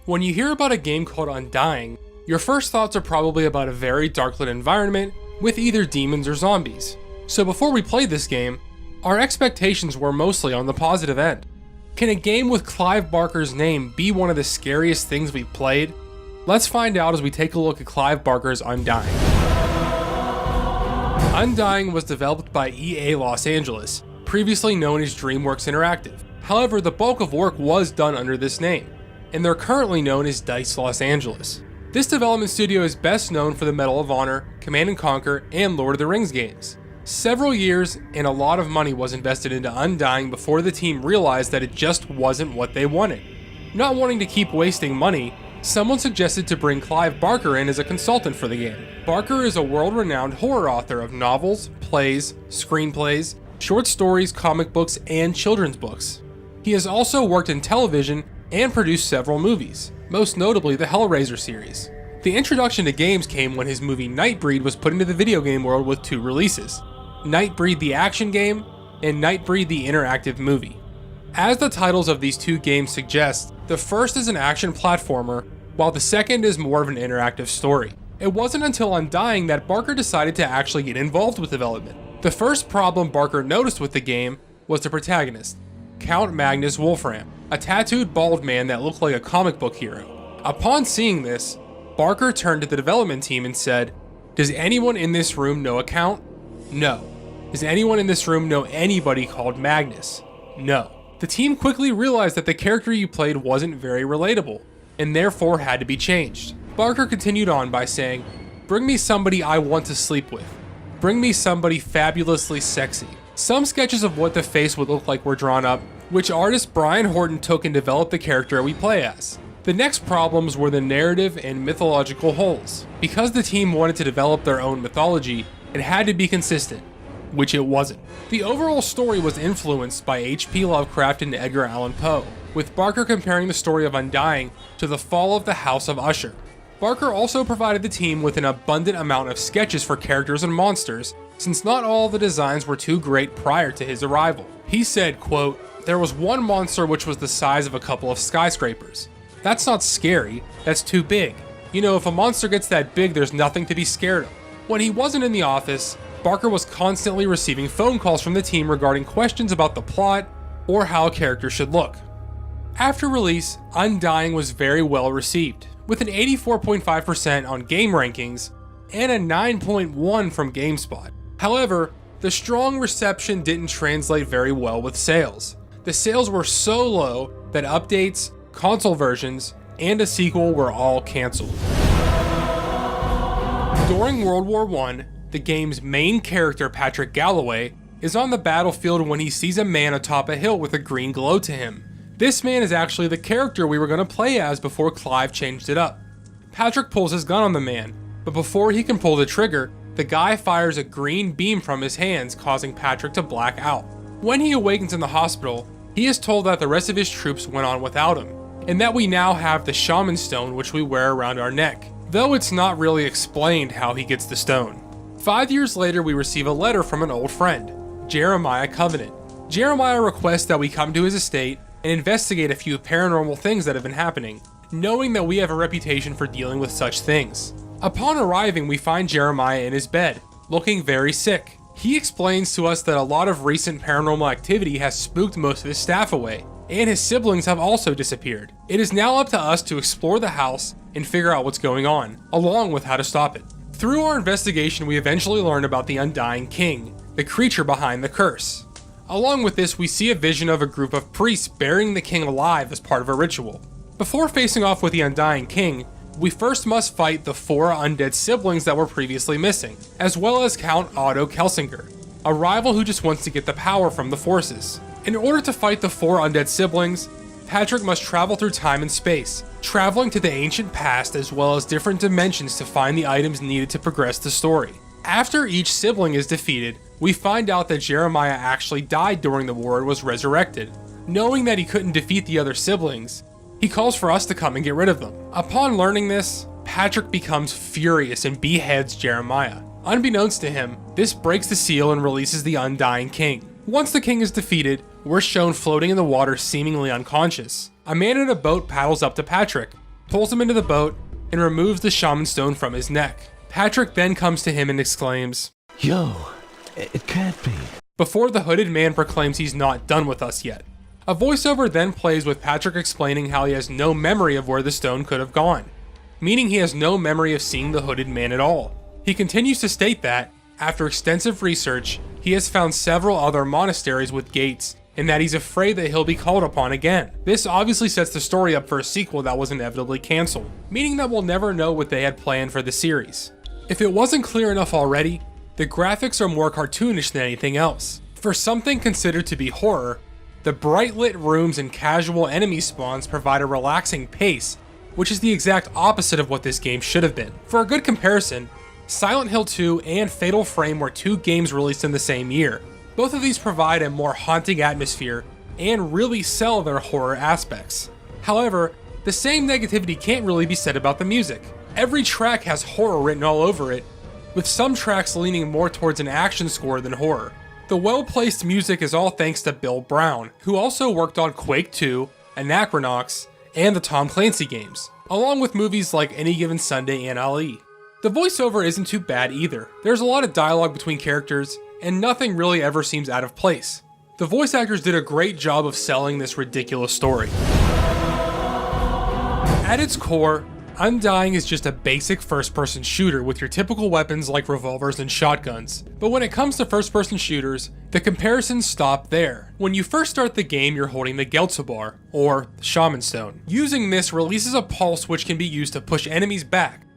When you hear about a game called Undying, your first thoughts are probably about a very dark-lit environment with either demons or zombies. So before we played this game, our expectations were mostly on the positive end. Can a game with Clive Barker's name be one of the scariest things we've played? Let's find out as we take a look at Clive Barker's Undying. Undying was developed by EA Los Angeles, previously known as DreamWorks Interactive. However, the bulk of work was done under this name, and they're currently known as DICE Los Angeles. This development studio is best known for the Medal of Honor, Command & Conquer, and Lord of the Rings games. Several years and a lot of money was invested into Undying before the team realized that it just wasn't what they wanted. Not wanting to keep wasting money, someone suggested to bring Clive Barker in as a consultant for the game. Barker is a world-renowned horror author of novels, plays, screenplays, short stories, comic books, and children's books. He has also worked in television and produced several movies, most notably the Hellraiser series. The introduction to games came when his movie Nightbreed was put into the video game world with two releases, Nightbreed the action game and Nightbreed the interactive movie. As the titles of these two games suggest, the first is an action platformer, while the second is more of an interactive story. It wasn't until Undying that Barker decided to actually get involved with development. The first problem Barker noticed with the game was the protagonist, Count Magnus Wolfram, a tattooed bald man that looked like a comic book hero. Upon seeing this, Barker turned to the development team and said, "Does anyone in this room know a Count? No. Does anyone in this room know anybody called Magnus? No." The team quickly realized that the character you played wasn't very relatable, and therefore had to be changed. Barker continued on by saying, "Bring me somebody I want to sleep with. Bring me somebody fabulously sexy." Some sketches of what the face would look like were drawn up, which artist Brian Horton took and developed the character we play as. The next problems were the narrative and mythological holes. Because the team wanted to develop their own mythology, it had to be consistent, which it wasn't. The overall story was influenced by H.P. Lovecraft and Edgar Allan Poe, with Barker comparing the story of Undying to the fall of the House of Usher. Barker also provided the team with an abundant amount of sketches for characters and monsters, since not all the designs were too great prior to his arrival. He said, quote, "There was one monster which was the size of a couple of skyscrapers. That's not scary, that's too big. You know, if a monster gets that big, there's nothing to be scared of." When he wasn't in the office, Barker was constantly receiving phone calls from the team regarding questions about the plot or how a character should look. After release, Undying was very well received, with an 84.5% on game rankings and a 9.1 from GameSpot. However, the strong reception didn't translate very well with sales. The sales were so low that updates, console versions, and a sequel were all cancelled. During World War I, the game's main character, Patrick Galloway, is on the battlefield when he sees a man atop a hill with a green glow to him. This man is actually the character we were going to play as before Clive changed it up. Patrick pulls his gun on the man, but before he can pull the trigger, the guy fires a green beam from his hands, causing Patrick to black out. When he awakens in the hospital, he is told that the rest of his troops went on without him, and that we now have the Shaman Stone which we wear around our neck, though it's not really explained how he gets the stone. 5 years later, we receive a letter from an old friend, Jeremiah Covenant. Jeremiah requests that we come to his estate and investigate a few paranormal things that have been happening, knowing that we have a reputation for dealing with such things. Upon arriving, we find Jeremiah in his bed, looking very sick. He explains to us that a lot of recent paranormal activity has spooked most of his staff away, and his siblings have also disappeared. It is now up to us to explore the house and figure out what's going on, along with how to stop it. Through our investigation, we eventually learn about the Undying King, the creature behind the curse. Along with this, we see a vision of a group of priests burying the king alive as part of a ritual. Before facing off with the Undying King, we first must fight the 4 undead siblings that were previously missing, as well as Count Otto Kelsinger, a rival who just wants to get the power from the forces. In order to fight the 4 undead siblings, Patrick must travel through time and space, traveling to the ancient past as well as different dimensions to find the items needed to progress the story. After each sibling is defeated, we find out that Jeremiah actually died during the war and was resurrected. Knowing that he couldn't defeat the other siblings, he calls for us to come and get rid of them. Upon learning this, Patrick becomes furious and beheads Jeremiah. Unbeknownst to him, this breaks the seal and releases the Undying King. Once the king is defeated, we're shown floating in the water seemingly unconscious. A man in a boat paddles up to Patrick, pulls him into the boat, and removes the shaman stone from his neck. Patrick then comes to him and exclaims, "Yo, it can't be," before the hooded man proclaims he's not done with us yet. A voiceover then plays with Patrick explaining how he has no memory of where the stone could have gone, meaning he has no memory of seeing the hooded man at all. He continues to state that, after extensive research, he has found several other monasteries with gates, and that he's afraid that he'll be called upon again. This obviously sets the story up for a sequel that was inevitably cancelled, meaning that we'll never know what they had planned for the series. If it wasn't clear enough already, the graphics are more cartoonish than anything else. For something considered to be horror, the bright lit rooms and casual enemy spawns provide a relaxing pace, which is the exact opposite of what this game should have been. For a good comparison, Silent Hill 2 and Fatal Frame were two games released in the same year. Both of these provide a more haunting atmosphere and really sell their horror aspects. However, the same negativity can't really be said about the music. Every track has horror written all over it, with some tracks leaning more towards an action score than horror. The well-placed music is all thanks to Bill Brown, who also worked on Quake 2, Anachronox, and the Tom Clancy games, along with movies like Any Given Sunday and Ali. The voiceover isn't too bad either. There's a lot of dialogue between characters, and nothing really ever seems out of place. The voice actors did a great job of selling this ridiculous story. At its core, Undying is just a basic first-person shooter with your typical weapons like revolvers and shotguns. But when it comes to first-person shooters, the comparisons stop there. When you first start the game, you're holding the Geltzabar, or Shaman Stone. Using this releases a pulse which can be used to push enemies back,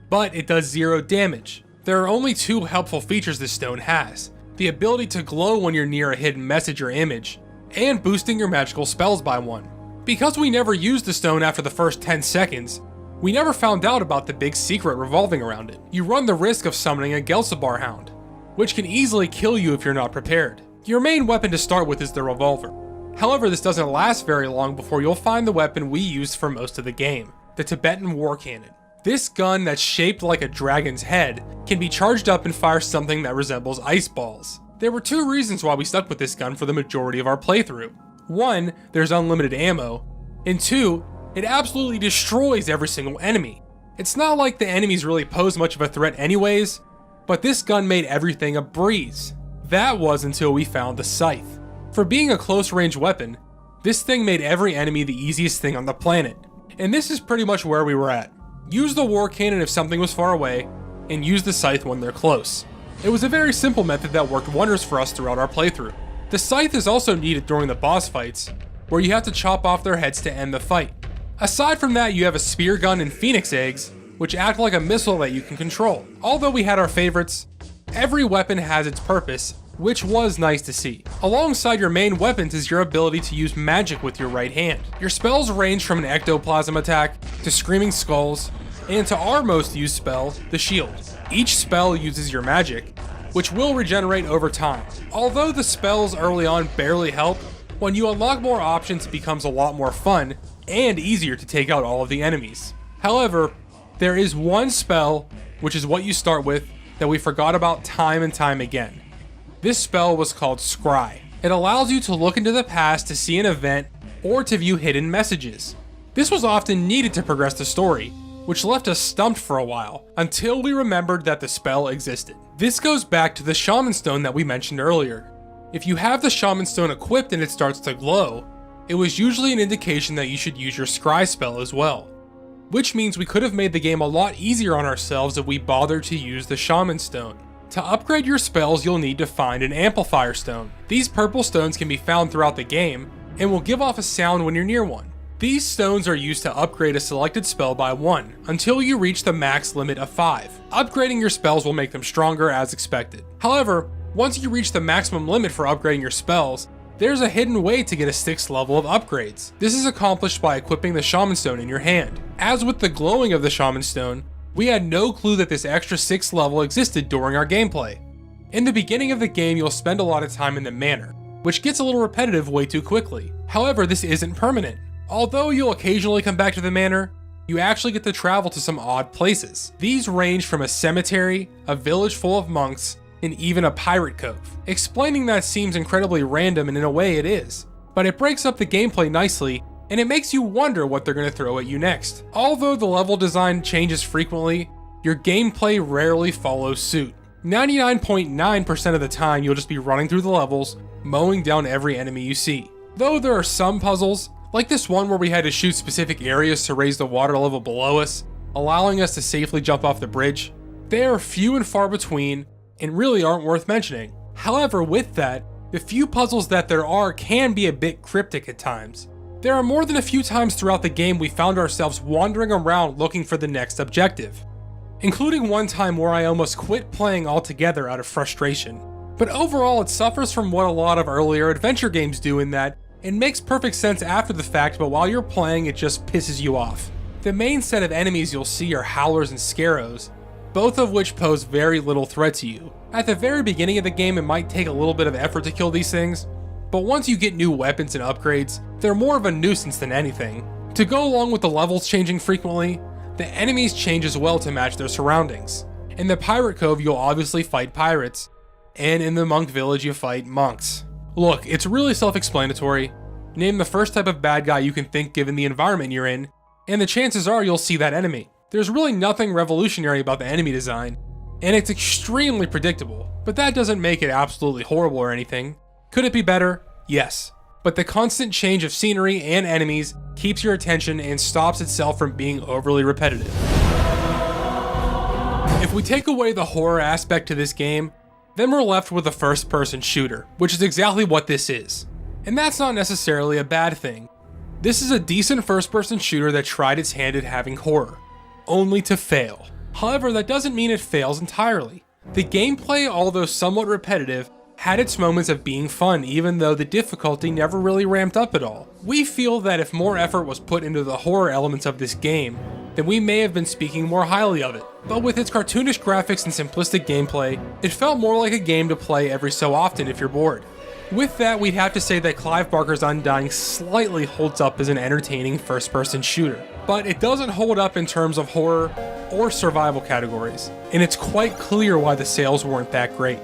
but it does 0 damage. There are only 2 helpful features this stone has: the ability to glow when you're near a hidden message or image, and boosting your magical spells by 1. Because we never used the stone after the first 10 seconds, we never found out about the big secret revolving around it. You run the risk of summoning a Geltzabar Hound, which can easily kill you if you're not prepared. Your main weapon to start with is the revolver. However, this doesn't last very long before you'll find the weapon we used for most of the game, the Tibetan War Cannon. This gun that's shaped like a dragon's head can be charged up and fire something that resembles ice balls. There were 2 reasons why we stuck with this gun for the majority of our playthrough. 1, there's unlimited ammo, and 2, it absolutely destroys every single enemy. It's not like the enemies really pose much of a threat anyways, but this gun made everything a breeze. That was until we found the scythe. For being a close range weapon, this thing made every enemy the easiest thing on the planet, and this is pretty much where we were at. Use the war cannon if something was far away, and use the scythe when they're close. It was a very simple method that worked wonders for us throughout our playthrough. The scythe is also needed during the boss fights, where you have to chop off their heads to end the fight. Aside from that, you have a spear gun and phoenix eggs, which act like a missile that you can control. Although we had our favorites, every weapon has its purpose, which was nice to see. Alongside your main weapons is your ability to use magic with your right hand. Your spells range from an ectoplasm attack to screaming skulls, and to our most used spell, the shield. Each spell uses your magic, which will regenerate over time. Although the spells early on barely help, when you unlock more options it becomes a lot more fun and easier to take out all of the enemies. However, there is one spell, which is what you start with, that we forgot about time and time again. This spell was called Scry. It allows you to look into the past to see an event or to view hidden messages. This was often needed to progress the story, which left us stumped for a while, until we remembered that the spell existed. This goes back to the Shaman Stone that we mentioned earlier. If you have the Shaman Stone equipped and it starts to glow, it was usually an indication that you should use your Scry spell as well. Which means we could have made the game a lot easier on ourselves if we bothered to use the Shaman Stone. To upgrade your spells, you'll need to find an Amplifier Stone. These purple stones can be found throughout the game, and will give off a sound when you're near one. These stones are used to upgrade a selected spell by 1, until you reach the max limit of 5. Upgrading your spells will make them stronger as expected. However, once you reach the maximum limit for upgrading your spells, there's a hidden way to get a 6th level of upgrades. This is accomplished by equipping the Shaman Stone in your hand. As with the glowing of the Shaman Stone, we had no clue that this extra 6th level existed during our gameplay. In the beginning of the game, you'll spend a lot of time in the manor, which gets a little repetitive way too quickly. However, this isn't permanent. Although you'll occasionally come back to the manor, you actually get to travel to some odd places. These range from a cemetery, a village full of monks, and even a pirate cove. Explaining that seems incredibly random, and in a way it is, but it breaks up the gameplay nicely and it makes you wonder what they're going to throw at you next. Although the level design changes frequently, your gameplay rarely follows suit. 99.9% of the time you'll just be running through the levels, mowing down every enemy you see. Though there are some puzzles, like this one where we had to shoot specific areas to raise the water level below us, allowing us to safely jump off the bridge, they are few and far between and really aren't worth mentioning. However, with that, the few puzzles that there are can be a bit cryptic at times. There are more than a few times throughout the game we found ourselves wandering around looking for the next objective, including one time where I almost quit playing altogether out of frustration. But overall, it suffers from what a lot of earlier adventure games do in that it makes perfect sense after the fact, but while you're playing it just pisses you off. The main set of enemies you'll see are howlers and scarrows, both of which pose very little threat to you. At the very beginning of the game it might take a little bit of effort to kill these things, but once you get new weapons and upgrades, they're more of a nuisance than anything. To go along with the levels changing frequently, the enemies change as well to match their surroundings. In the Pirate Cove you'll obviously fight pirates, and in the Monk Village you fight monks. Look, it's really self-explanatory. Name the first type of bad guy you can think given the environment you're in, and the chances are you'll see that enemy. There's really nothing revolutionary about the enemy design, and it's extremely predictable, but that doesn't make it absolutely horrible or anything. Could it be better? Yes. But the constant change of scenery and enemies keeps your attention and stops itself from being overly repetitive. If we take away the horror aspect to this game, then we're left with a first-person shooter, which is exactly what this is. And that's not necessarily a bad thing. This is a decent first-person shooter that tried its hand at having horror, only to fail. However, that doesn't mean it fails entirely. The gameplay, although somewhat repetitive, had its moments of being fun, even though the difficulty never really ramped up at all. We feel that if more effort was put into the horror elements of this game, then we may have been speaking more highly of it. But with its cartoonish graphics and simplistic gameplay, it felt more like a game to play every so often if you're bored. With that, we'd have to say that Clive Barker's Undying slightly holds up as an entertaining first-person shooter, but it doesn't hold up in terms of horror or survival categories, and it's quite clear why the sales weren't that great.